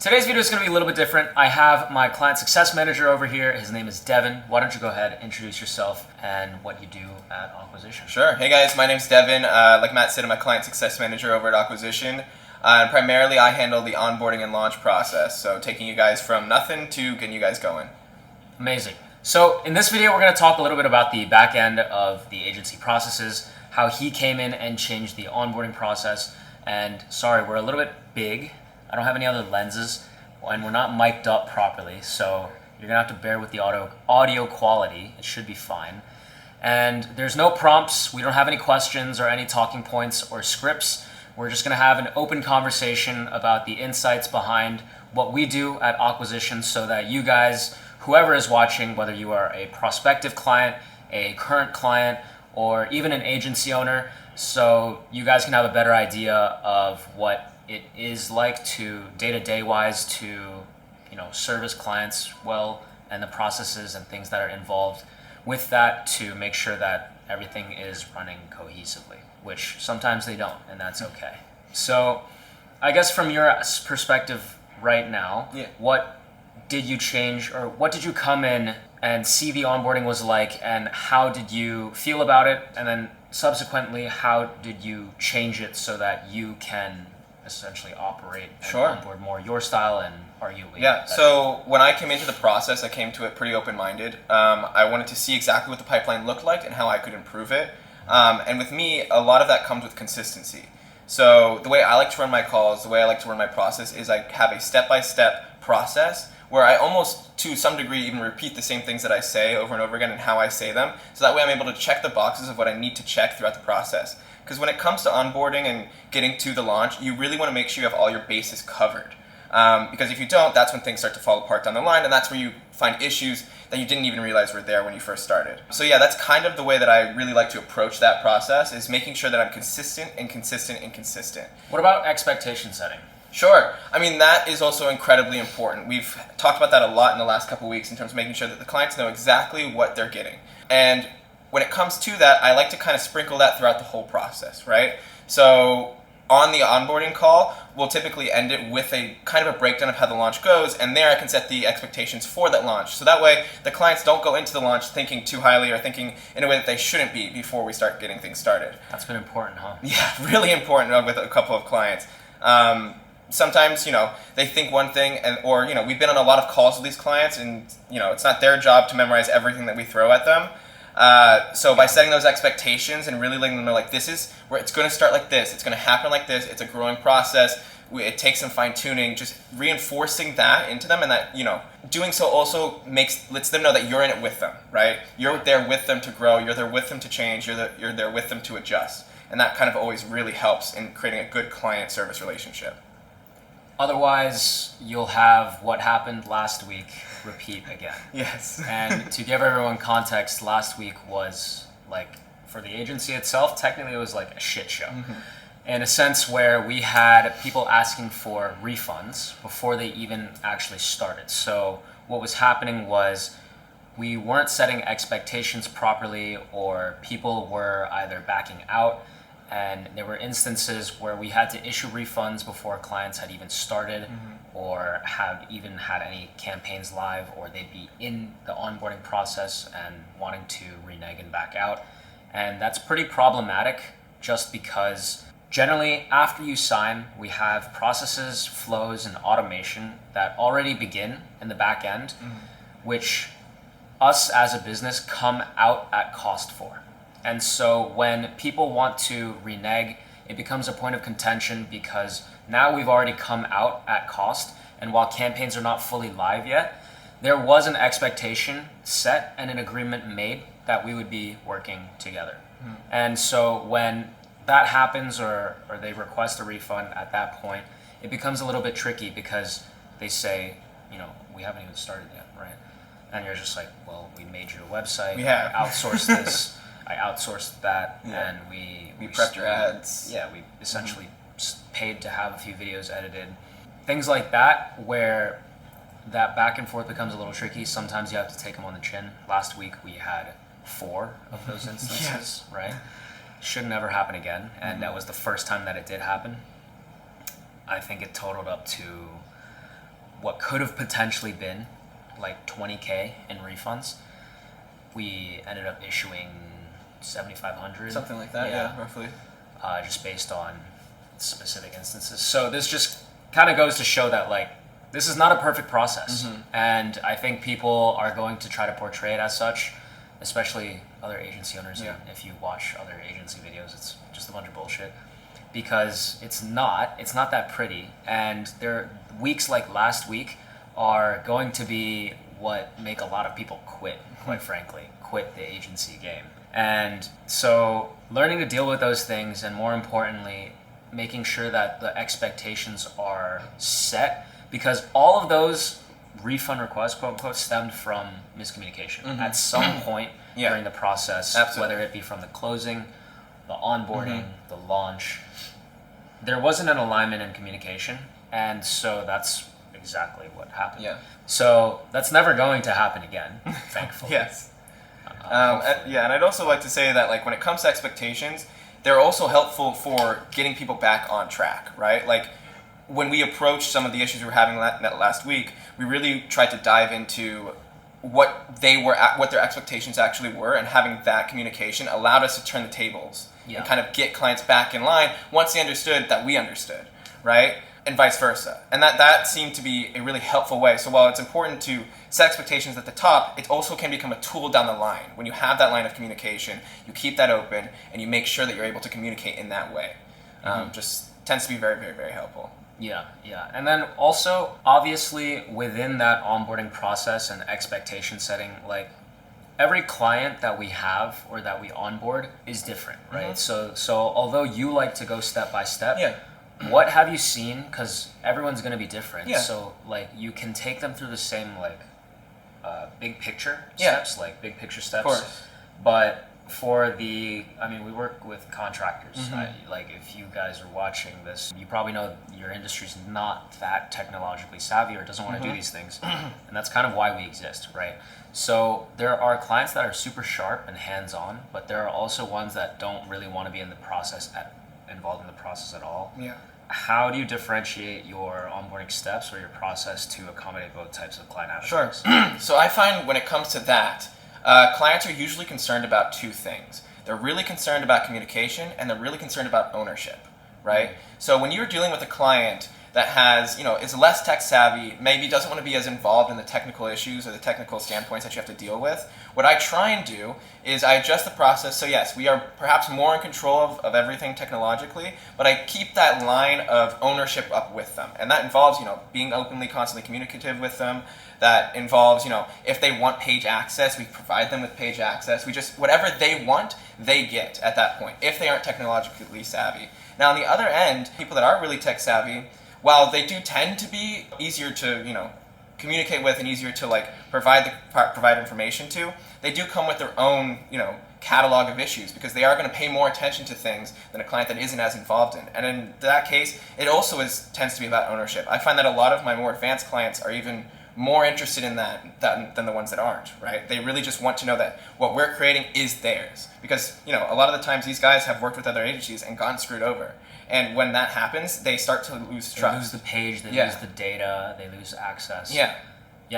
Today's video is going to be a little bit different. I have my client success manager over here. His name is Devon. Why don't you go ahead, introduce yourself and what you do at Acquisition. Sure. Hey guys, my name's Devon. Like Matt said, I'm a client success manager over at Acquisition. And primarily I handle the onboarding and launch process. So taking you guys from nothing to getting you guys going. Amazing. So in this video, we're going to talk a little bit about the back end of the agency processes, how he came in and changed the onboarding process. And sorry, we're a little bit big. I don't have any other lenses, and we're not mic'd up properly, so you're gonna have to bear with the audio quality. It should be fine. And there's no prompts. We don't have any questions or any talking points or scripts. We're just gonna have an open conversation about the insights behind what we do at Acquisition so that you guys, whoever is watching, whether you are a prospective client, a current client, or even an agency owner, so you guys can have a better idea of what it is like to day-to-day wise to service clients well, and the processes and things that are involved with that to make sure that everything is running cohesively, which sometimes they don't, and that's okay. So I guess from your perspective right now, what did you change, or what did you come in and see the onboarding was like, and how did you feel about it, and then subsequently how did you change it so that you can essentially operate and onboard more your style and arguably so when I came into the process, I came to it pretty open-minded. I wanted to see exactly what the pipeline looked like and how I could improve it, and with me a lot of that comes with consistency. So the way I like to run my calls, the way I like to run my process is I have a step-by-step process where I almost to some degree even repeat the same things that I say over and over again and how I say them, so that way I'm able to check the boxes of what I need to check throughout the process. Because when it comes to onboarding and getting to the launch, you really want to make sure you have all your bases covered. Because if you don't, that's when things start to fall apart down the line, and that's where you find issues that you didn't even realize were there when you first started. So yeah, that's kind of the way that I really like to approach that process, is making sure that I'm consistent and consistent and consistent. What about expectation setting? Sure. I mean, that is also incredibly important. We've talked about that a lot in the last couple of weeks in terms of making sure that the clients know exactly what they're getting. And when it comes to that, I like to kind of sprinkle that throughout the whole process, right? So on the onboarding call, we'll typically end it with a kind of a breakdown of how the launch goes, and there I can set the expectations for that launch. So that way, the clients don't go into the launch thinking too highly or thinking in a way that they shouldn't be before we start getting things started. That's been important, huh? Yeah, really important with a couple of clients. Sometimes, they think one thing, or we've been on a lot of calls with these clients, and it's not their job to memorize everything that we throw at them. So by setting those expectations and really letting them know, like, this is where it's going to start like this, it's going to happen like this, it's a growing process, it takes some fine tuning, just reinforcing that into them, and that doing so also lets them know that you're in it with them, right? You're there with them to grow, you're there with them to change, you're there with them to adjust, and that kind of always really helps in creating a good client service relationship. Otherwise, you'll have what happened last week repeat again. Yes. And to give everyone context, last week was, like, for the agency itself, technically it was like a shit show. Mm-hmm. In a sense where we had people asking for refunds before they even actually started. So what was happening was we weren't setting expectations properly, or people were either backing out, and there were instances where we had to issue refunds before clients had even started, or have even had any campaigns live, or they'd be in the onboarding process and wanting to renege and back out. And that's pretty problematic, just because generally after you sign, we have processes, flows, and automation that already begin in the back end, which us as a business come out at cost for. And so when people want to renege, it becomes a point of contention, because now we've already come out at cost, and while campaigns are not fully live yet, there was an expectation set and an agreement made that we would be working together. And so when that happens, or they request a refund at that point, it becomes a little bit tricky, because they say, we haven't even started yet, right? And you're just like, well, we made you a website, we outsourced this. I outsourced that, and we prepped your ads. Yeah, we essentially paid to have a few videos edited. Things like that, where that back and forth becomes a little tricky. Sometimes you have to take them on the chin. Last week we had 4 of those instances, right? Should never happen again, and that was the first time that it did happen. I think it totaled up to what could have potentially been like 20K in refunds, we ended up issuing 7,500. Something like that, yeah roughly. Just based on specific instances. So this just kind of goes to show that like this is not a perfect process, and I think people are going to try to portray it as such, especially other agency owners. Yeah. And if you watch other agency videos, it's just a bunch of bullshit because it's not that pretty, and there weeks like last week are going to be what make a lot of people quit, quite frankly, quit the agency game. And so learning to deal with those things, and more importantly, making sure that the expectations are set, because all of those refund requests, quote unquote, stemmed from miscommunication at some point during the process. Absolutely. Whether it be from the closing, the onboarding, the launch. There wasn't an alignment in communication, and so that's exactly what happened. Yeah. So that's never going to happen again, thankfully. Yes. And I'd also like to say that like when it comes to expectations, they're also helpful for getting people back on track, right? Like when we approached some of the issues we were having last week, we really tried to dive into what their expectations actually were, and having that communication allowed us to turn the tables and kind of get clients back in line once they understood that we understood, right? And vice versa. And that seemed to be a really helpful way. So while it's important to set expectations at the top, it also can become a tool down the line. When you have that line of communication, you keep that open and you make sure that you're able to communicate in that way. Just tends to be very, very, very helpful. Yeah. And then also, obviously, within that onboarding process and expectation setting, like every client that we have or that we onboard is different, right? So although you like to go step by step, what have you seen? Because everyone's going to be different. Yeah. So like you can take them through the same like big picture steps, like big picture steps. Of course. But we work with contractors. Like if you guys are watching this, you probably know your industry's not that technologically savvy or doesn't want to do these things. And that's kind of why we exist, right? So there are clients that are super sharp and hands-on, but there are also ones that don't really want to be in the process involved in the process at all. Yeah. How do you differentiate your onboarding steps or your process to accommodate both types of client avatars? Sure. So I find when it comes to that, clients are usually concerned about two things. They're really concerned about communication, and they're really concerned about ownership, right? So when you're dealing with a client that has, is less tech savvy, maybe doesn't want to be as involved in the technical issues or the technical standpoints that you have to deal with, what I try and do is I adjust the process. So yes, we are perhaps more in control of everything technologically, but I keep that line of ownership up with them. And that involves, being openly, constantly communicative with them. That involves, if they want page access, we provide them with page access. Whatever they want, they get at that point, if they aren't technologically savvy. Now, on the other end, people that aren't really tech savvy, while they do tend to be easier to, communicate with and easier to like provide information to, they do come with their own, catalog of issues, because they are going to pay more attention to things than a client that isn't as involved in. And in that case, it also tends to be about ownership. I find that a lot of my more advanced clients are even more interested in that than the ones that aren't, right? They really just want to know that what we're creating is theirs. Because, a lot of the times these guys have worked with other agencies and gotten screwed over. And when that happens, they start to lose trust. They lose the page, they lose the data, they lose access. Yeah,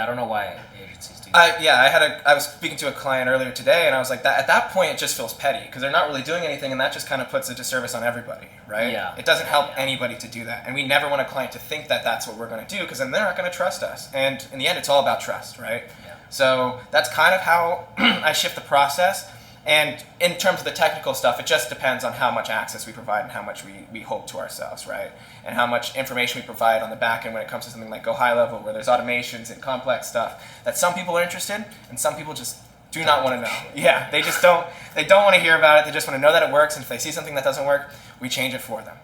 I don't know why agencies do that. I was speaking to a client earlier today, and I was like, at that point, it just feels petty, because they're not really doing anything, and that just kind of puts a disservice on everybody, right? Yeah. It doesn't help anybody to do that, and we never want a client to think that that's what we're going to do, because then they're not going to trust us. And in the end, it's all about trust, right? Yeah. So that's kind of how I shift the process. And in terms of the technical stuff, it just depends on how much access we provide and how much we hold to ourselves, right? And how much information we provide on the back end when it comes to something like Go High Level, where there's automations and complex stuff that some people are interested in and some people just do not want to know. Yeah, they don't want to hear about it. They just want to know that it works. And if they see something that doesn't work, we change it for them,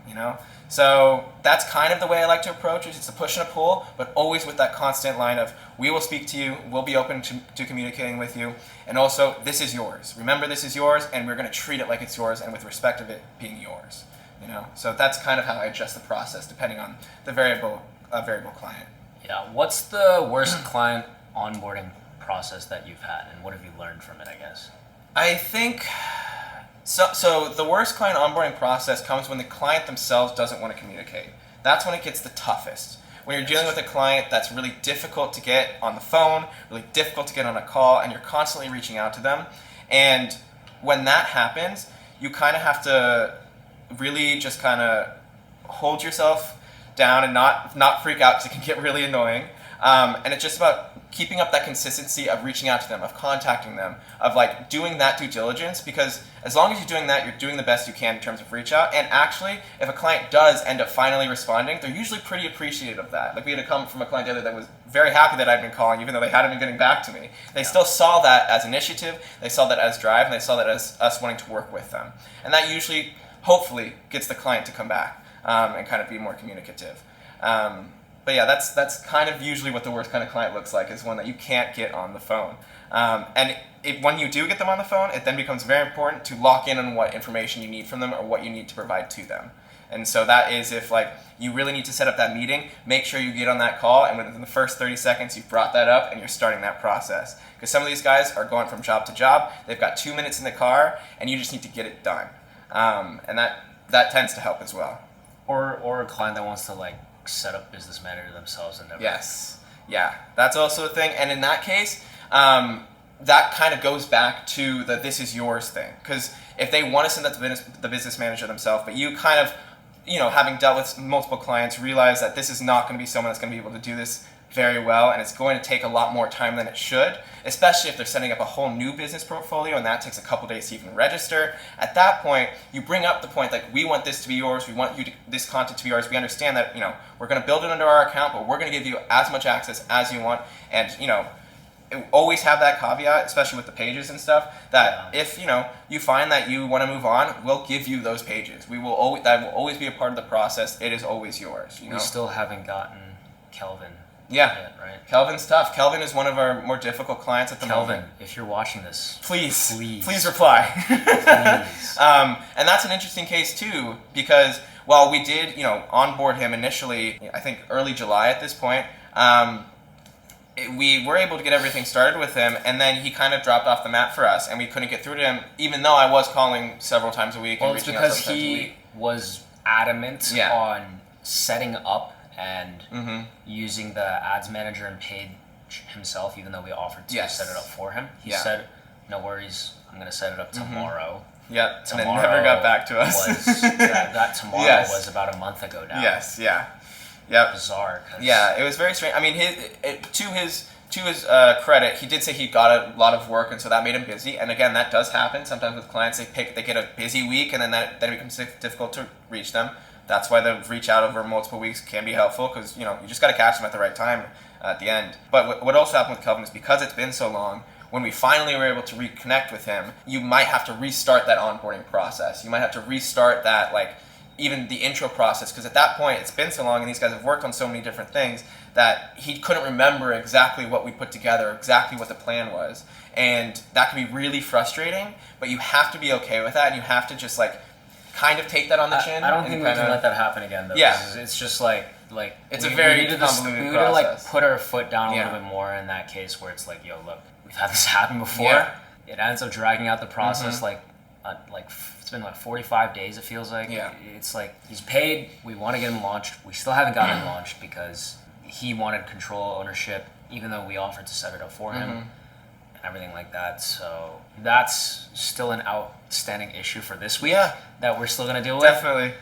So that's kind of the way I like to approach it. It's a push and a pull, but always with that constant line of, we will speak to you, we'll be open to communicating with you, and also, this is yours. Remember, this is yours, and we're going to treat it like it's yours, and with respect of it being yours. So that's kind of how I adjust the process, depending on the variable client. Yeah. What's the worst client onboarding process that you've had, and what have you learned from it, I guess? I think... So the worst client onboarding process comes when the client themselves doesn't want to communicate. That's when it gets the toughest. when you're dealing with a client that's really difficult to get on the phone, really difficult to get on a call, and you're constantly reaching out to them. And when that happens, you kind of have to really just kind of hold yourself down and not freak out, because it can get really annoying. And it's just about keeping up that consistency of reaching out to them, of contacting them, of like doing that due diligence, because as long as you're doing that, you're doing the best you can in terms of reach out. And actually, if a client does end up finally responding, they're usually pretty appreciative of that. Like, we had a comment from a client the other that was very happy that I'd been calling, even though they hadn't been getting back to me. They still saw that as initiative, they saw that as drive, and they saw that as us wanting to work with them. And that usually, hopefully, gets the client to come back and kind of be more communicative. But yeah, that's kind of usually what the worst kind of client looks like, is one that you can't get on the phone. And when you do get them on the phone, it then becomes very important to lock in on what information you need from them or what you need to provide to them. And so that is, if like you really need to set up that meeting, make sure you get on that call, and within the first 30 seconds you've brought that up and you're starting that process. Because some of these guys are going from job to job, they've got 2 minutes in the car, and you just need to get it done. And that tends to help as well. Or a client that wants to like set up business manager themselves and never. Yes. Yeah, that's also a thing. And in that case, that kind of goes back to the this is yours thing. Because if they want to send that to the business manager themselves, but you kind of, having dealt with multiple clients, realize that this is not going to be someone that's going to be able to do this very well, and it's going to take a lot more time than it should, especially if they're setting up a whole new business portfolio, and that takes a couple days to even register. At that point, you bring up the point, like, we want this to be yours, we want this content to be yours, we understand that, we're going to build it under our account, but we're going to give you as much access as you want, and, always have that caveat, especially with the pages and stuff, that if, you find that you want to move on, we'll give you those pages. That will always be a part of the process. It is always yours, We still haven't gotten Kelvin. Yeah, yet, right? Kelvin's tough. Kelvin is one of our more difficult clients at the moment. Kelvin, if you're watching this, please reply. Please. And that's an interesting case too, because while we did, onboard him initially, I think early July at this point, we were able to get everything started with him, and then he kind of dropped off the map for us, and we couldn't get through to him, even though I was calling several times a week. Well, it's because he was adamant on setting up and using the ads manager and paid himself, even though we offered to set it up for him. He said, "No worries, I'm going to set it up tomorrow." Yep, and then never got back to us. That tomorrow was about a month ago now. Yes, yeah. Yep. Bizarre. Yeah, it was very strange. I mean, to his credit, he did say he got a lot of work, and so that made him busy. And again, that does happen sometimes with clients. They get a busy week, and then it becomes difficult to reach them. That's why the reach out over multiple weeks can be helpful, because you just got to catch them at the right time at the end. But what also happened with Kelvin is, because it's been so long, when we finally were able to reconnect with him, you might have to restart that onboarding process. You might have to restart that, like, even the intro process, because at that point it's been so long and these guys have worked on so many different things that he couldn't remember exactly what we put together, exactly what the plan was. And that can be really frustrating, but you have to be okay with that, and you have to just like kind of take that on the chin. I don't think we can let that happen again though. Yeah. It's just like it's a very convoluted process. We need to like put our foot down a little bit more in that case, where it's like, yo, look, we've had this happen before. Yeah. It ends up dragging out the process like it's been like 45 days, it feels like. Yeah. It's like, he's paid, we want to get him launched. We still haven't gotten him launched because he wanted control, ownership, even though we offered to set it up for him and everything like that. So that's still an outstanding issue for this week that we're still going to deal with. Definitely.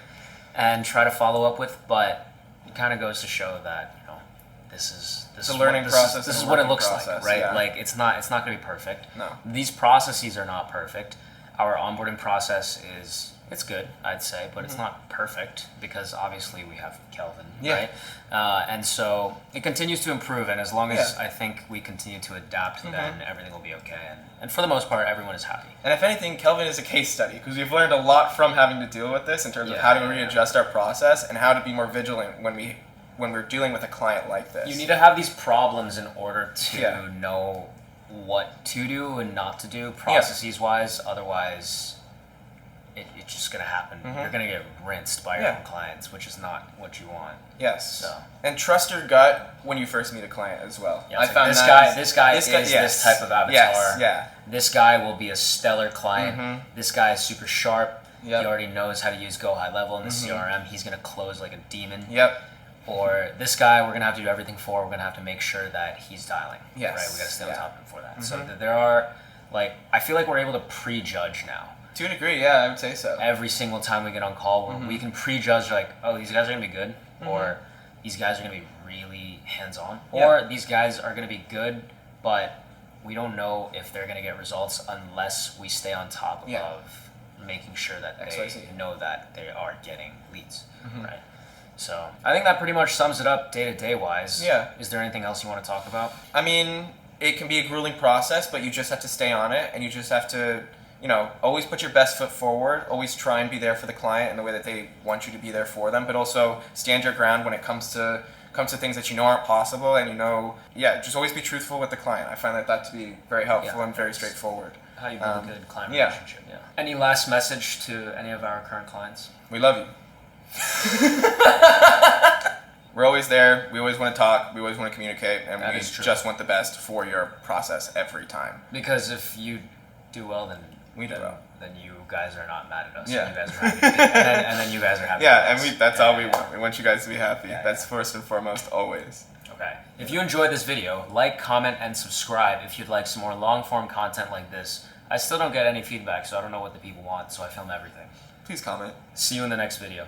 And try to follow up with, but it kind of goes to show that, this is a learning process. This is what it looks like, right? Yeah. Like, it's not going to be perfect. No. These processes are not perfect. Our onboarding process it's good, I'd say, but it's not perfect, because obviously we have Kelvin, right? And so it continues to improve, and as long as I think we continue to adapt, then everything will be okay. And for the most part, everyone is happy. And if anything, Kelvin is a case study, because we've learned a lot from having to deal with this in terms of how to readjust our process and how to be more vigilant when we're dealing with a client like this. You need to have these problems in order to know what to do and not to do processes-wise. Otherwise, it's just going to happen. You're going to get rinsed by your own clients, which is not what you want. Yes. So. And trust your gut when you first meet a client as well. Yeah, I found this guy is this type of avatar. Yes, yeah. This guy will be a stellar client. This guy is super sharp. He already knows how to use Go High Level in the CRM. He's going to close like a demon. Yep. or this guy we're gonna have to do everything for. We're gonna have to make sure that he's dialing. Yes. Right. We gotta stay on top of him for that. Mm-hmm. So there are like I feel like we're able to prejudge now. To a degree, yeah, I would say so. Every single time we get on call, we can prejudge like, oh, these guys are gonna be good, or these guys are gonna be really hands-on, or these guys are gonna be good, but we don't know if they're gonna get results unless we stay on top of making sure that they know that they are getting leads, right? So I think that pretty much sums it up day-to-day wise. Yeah. Is there anything else you want to talk about? I mean, it can be a grueling process, but you just have to stay on it, and you just have to, always put your best foot forward, always try and be there for the client in the way that they want you to be there for them, but also stand your ground when it comes to things that you know aren't possible, and just always be truthful with the client. I find that to be very helpful and very straightforward. How you build a good client relationship. Yeah. Any last message to any of our current clients? We love you. We're always there. We always want to talk. We always want to communicate, and we just want the best for your process every time. Because if you do well, then we do well. Then you guys are not mad at us. Yeah. You guys are happy. and then you guys are happy. Yeah, and that's all we want. We want you guys to be happy. That's first and foremost, always. Okay. If you enjoyed this video, like, comment, and subscribe if you'd like some more long-form content like this. I still don't get any feedback, so I don't know what the people want, so I film everything. Please comment. See you in the next video.